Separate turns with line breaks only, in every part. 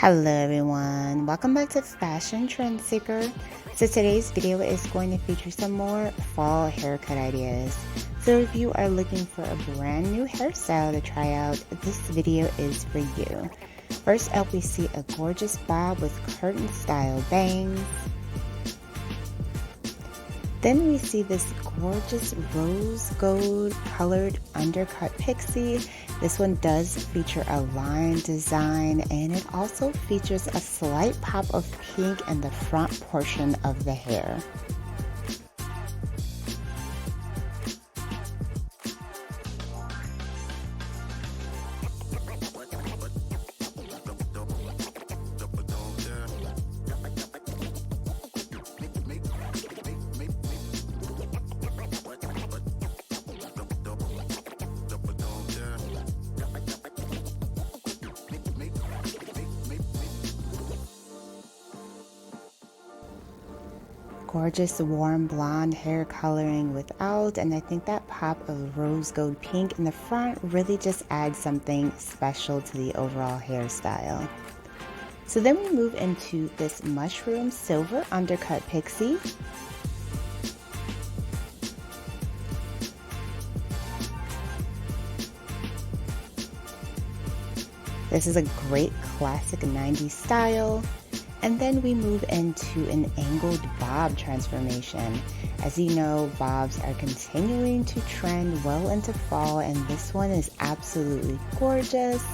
Hello everyone, welcome back to Fashion Trend Seeker. So today's video is going to feature some more fall haircut ideas. So if you are looking for a brand new hairstyle to try out, this video is for you. First up, we see a gorgeous bob with curtain style bangs. Then we see this gorgeous rose gold colored undercut pixie. This one does feature a line design, and it also features a slight pop of pink in the front portion of the hair. Gorgeous warm blonde hair coloring without, and I think that pop of rose gold pink in the front really just adds something special to the overall hairstyle. So then we move into this mushroom silver undercut pixie. This is a great classic 90s style. And then we move into an angled bob transformation. As you know, bobs are continuing to trend well into fall, and this one is absolutely gorgeous.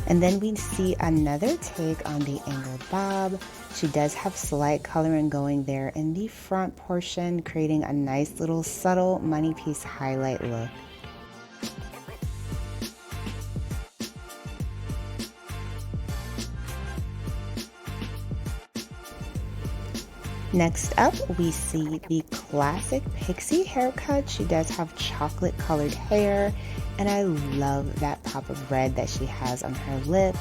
And then we see another take on the angled bob. She does have slight coloring going there in the front portion, creating a nice little subtle money piece highlight look. Next up, we see the classic pixie haircut. She does have chocolate colored hair, and I love that pop of red that she has on her lip.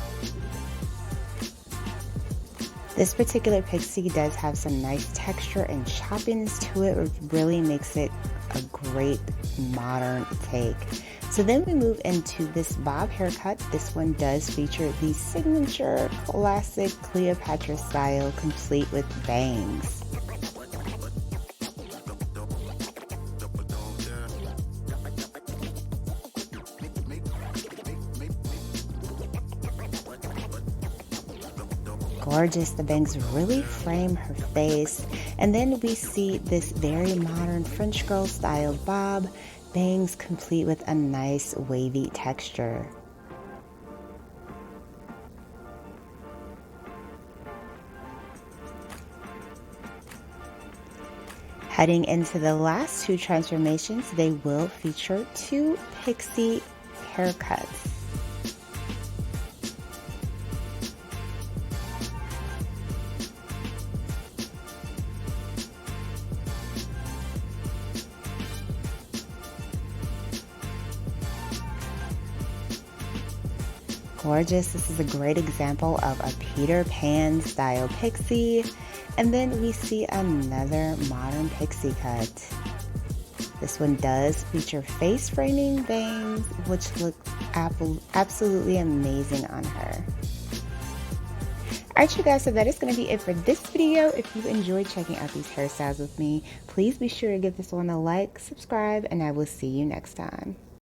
This particular pixie does have some nice texture and choppiness to it, which really makes it a great modern take. So then we move into this bob haircut. This one does feature the signature classic Cleopatra style, complete with bangs. Gorgeous, the bangs really frame her face. And then we see this very modern French girl style bob, bangs complete with a nice wavy texture. Heading into the last two transformations, they will feature two pixie haircuts. Gorgeous. This is a great example of a Peter Pan style pixie. And then we see another modern pixie cut. This one does feature face framing bangs, which look absolutely amazing on her. Alright you guys, so that is going to be it for this video. If you enjoyed checking out these hairstyles with me, please be sure to give this one a like, subscribe, and I will see you next time.